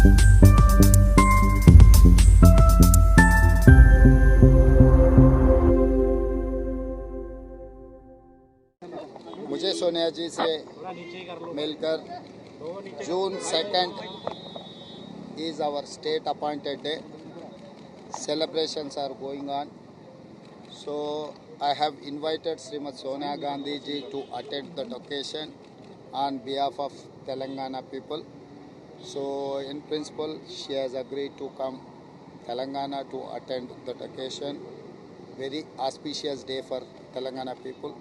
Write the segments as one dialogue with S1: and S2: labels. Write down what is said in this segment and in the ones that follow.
S1: मुझे सोनिया जी से मिलकर June 2nd is our state appointed day. Celebrations are going on. So I have invited Srimati Sonia Gandhi ji to attend the occasion on behalf of Telangana people. So in principle she has agreed to come Telangana to attend that occasion. Very auspicious day for Telangana people.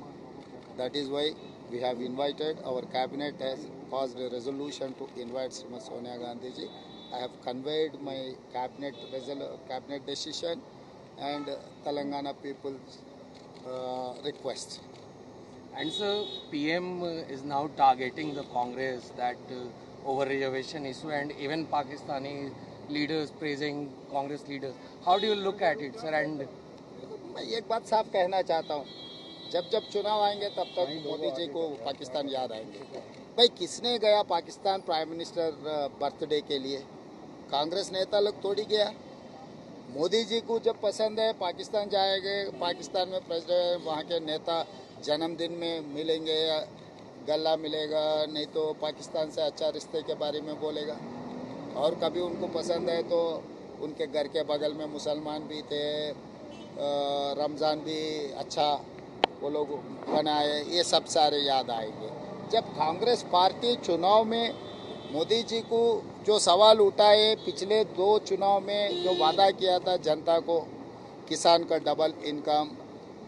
S1: That is why we have invited, our cabinet has passed a resolution to invite Srimati Sonia Gandhi ji. I have conveyed my cabinet decision and Telangana people's request.
S2: And sir, PM is now targeting the Congress that over reservation issue, and even Pakistani leaders praising Congress leaders. How do you look at it, sir? And
S1: मैं एक बात साफ कहना चाहता हूँ, जब जब चुनाव आएंगे तब तक मोदी जी को पाकिस्तान याद आएंगे। भाई किसने गया पाकिस्तान प्राइम मिनिस्टर बर्थडे के लिए? कांग्रेस नेता लोग थोड़ी गया। मोदी जी को जब पसंद है पाकिस्तान जाएंगे, पाकिस्तान में प्रेसिडेंट वहाँ के नेता जन्मदिन में मिलेंगे या गला मिलेगा, नहीं तो पाकिस्तान से अच्छा रिश्ते के बारे में बोलेगा। और कभी उनको पसंद है तो उनके घर के बगल में मुसलमान भी थे, रमज़ान भी अच्छा वो लोग बनाए, ये सब सारे याद आएंगे। जब कांग्रेस पार्टी चुनाव में मोदी जी को जो सवाल उठाए, पिछले 2 चुनाव में जो वादा किया था जनता को, किसान का डबल इनकम,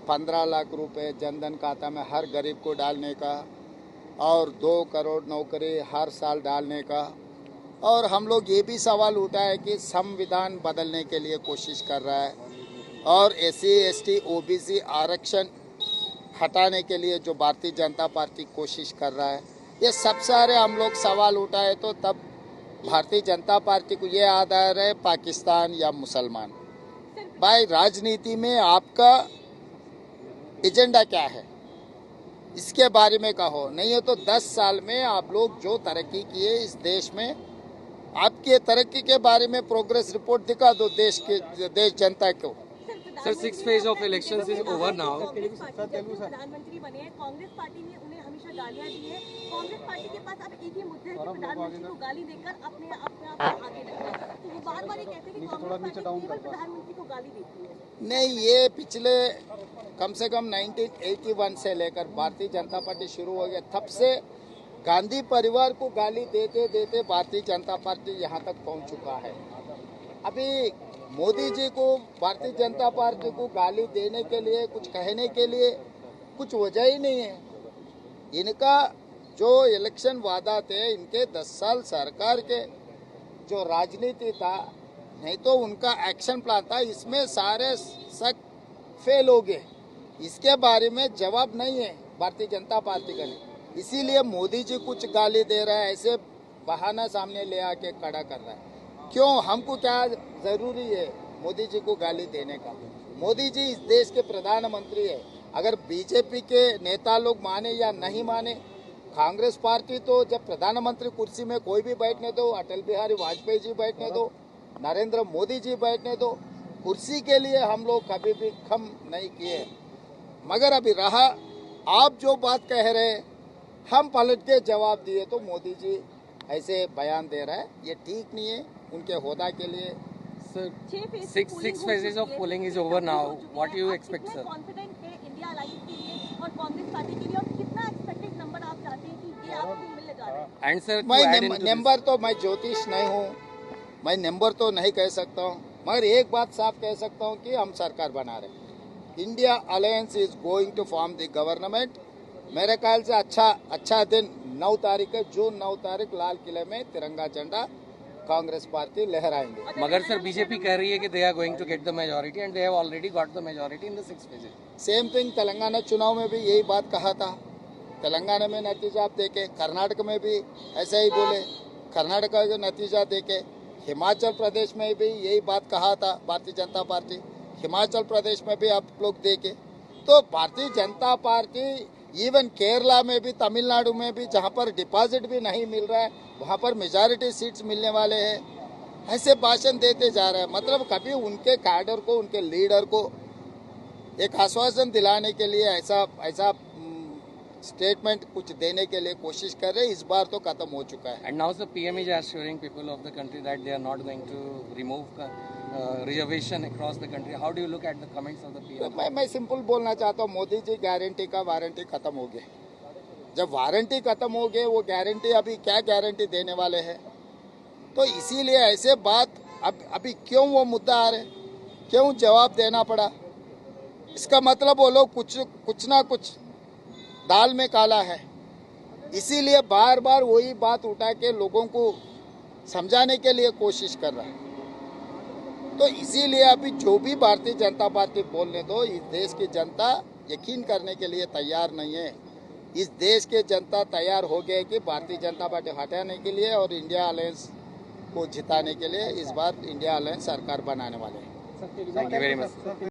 S1: 15 लाख रुपए जनधन खाता में हर गरीब को डालने का, और 2 करोड़ नौकरी हर साल डालने का, और हम लोग ये भी सवाल उठाए कि संविधान बदलने के लिए कोशिश कर रहा है, और SC ST OBC आरक्षण हटाने के लिए जो भारतीय जनता पार्टी कोशिश कर रहा है, ये सब सारे हम लोग सवाल उठाए। तो तब भारतीय जनता पार्टी को ये आधार है पाकिस्तान या मुसलमान। भाई राजनीति में आपका एजेंडा क्या है, इसके बारे में कहो, नहीं है तो 10 साल में आप लोग जो तरक्की किए इस देश में, आपकी तरक्की के बारे में प्रोग्रेस रिपोर्ट दिखा दो देश जनता को।
S2: Sir, 6th phase of elections is over now.
S3: प्रधानमंत्री बने हैं, कांग्रेस पार्टी ने उन्हें हमेशा गालियां दी है। कांग्रेस पार्टी के पास अब एक ही मुद्दा है कि प्रधानमंत्री को गाली देकर अपने आप आगे रखना है। तो वो बार-बार ये कहते हैं कि कांग्रेस पार्टी केवल प्रधानमंत्री को गाली देती है।
S1: नहीं, ये पिछले कम से कम 1981 से लेकर भारतीय जनता पार्टी शुरू हो गया, तब से गांधी परिवार को गाली देते देते भारतीय जनता पार्टी यहाँ तक पहुँच चुका है। अभी मोदी जी को भारतीय जनता पार्टी को गाली देने के लिए, कुछ कहने के लिए कुछ वजह ही नहीं है। इनका जो इलेक्शन वादा थे, इनके 10 साल सरकार के जो राजनीति था, नहीं तो उनका एक्शन प्लान था, इसमें सारे सब फेल हो गए। इसके बारे में जवाब नहीं है भारतीय जनता पार्टी का नहीं, इसीलिए मोदी जी कुछ गाली दे रहा है, ऐसे बहाना सामने ले आके खड़ा कर रहा है। क्यों, हमको क्या जरूरी है मोदी जी को गाली देने का? मोदी जी इस देश के प्रधानमंत्री है। अगर बीजेपी के नेता लोग माने या नहीं माने, कांग्रेस पार्टी तो जब प्रधानमंत्री कुर्सी में कोई भी बैठने दो, अटल बिहारी वाजपेयी जी बैठने दो, नरेंद्र मोदी जी बैठने दो, कुर्सी के लिए हम लोग कभी भी कम नहीं किए। मगर अभी रहा, आप जो बात कह रहे हैं हम पलट के जवाब दिए, तो मोदी जी ऐसे बयान दे रहा है, ये ठीक नहीं है उनके होदा के लिए।
S2: Sir, 6 phases of polling is over now. What do you expect, sir?
S3: Confident है इंडिया अलायंस के लिए और कांग्रेस पार्टी के लिए, और कितना एक्सपेक्टेड नंबर आप चाहते हैं कि ये आपको मिल जा रहा है?
S2: And sir,
S1: मैं नंबर तो, मैं ज्योतिष नहीं हूँ, मैं नंबर तो नहीं कह सकता हूँ, मगर एक बात साफ कह सकता हूँ कि हम सरकार बना रहे। India alliance is going to form the government. मेरे ख्याल से अच्छा दिन 9 तारीख है, जून 9 तारीख लाल किले में तिरंगा झंडा कांग्रेस पार्टी लहराएंगे।
S2: मगर सर बीजेपी कह रही है कि they are going to get the majority and they have already got the majority in the 6th phase.
S1: Same thing Telangana चुनाव में भी यही बात कहा था। तेलंगाना में नतीजा आप देखे, कर्नाटक में भी ऐसे ही बोले, कर्नाटक का जो नतीजा देखे, हिमाचल प्रदेश में भी यही बात कहा था भारतीय जनता पार्टी, हिमाचल प्रदेश में भी आप लोग देखे। तो भारतीय जनता पार्टी इवन केरला में भी, तमिलनाडु में भी, जहां पर डिपॉजिट भी नहीं मिल रहा है, वहां पर मेजॉरिटी सीट्स मिलने वाले हैं। ऐसे भाषण देते जा रहे हैं। मतलब कभी उनके कैडर को, उनके लीडर को एक आश्वासन दिलाने के लिए ऐसा स्टेटमेंट कुछ देने के लिए कोशिश कर रहे हैं। इस बार तो खत्म हो चुका है।
S2: And now the PM is assuring people of the country that they are not going to remove reservation across the country. How do you look at the comments of the
S1: तो
S2: PM?
S1: मैं simple बोलना चाहता हूँ, Modi ji guarantee का warranty खत्म हो गए। जब वारंटी खत्म हो गए, वो गारंटी अभी क्या गारंटी देने वाले हैं? तो इसीलिए ऐसे बात अभी क्यों वो मुद्दा आ रहे, क्यों जवाब देना पड़ा? इसका मतलब वो लोग कुछ ना कुछ दाल में काला है, इसीलिए बार बार वही बात उठा के लोगों को समझाने के लिए कोशिश कर रहा है। तो इसीलिए अभी जो भी भारतीय जनता पार्टी बोलने दो, इस देश की जनता यकीन करने के लिए तैयार नहीं है। इस देश की जनता तैयार हो गई कि भारतीय जनता पार्टी हटाने के लिए और इंडिया अलायंस को जिताने के लिए इस बार इंडिया अलायंस सरकार बनाने वाले हैं।
S2: Thank you very much.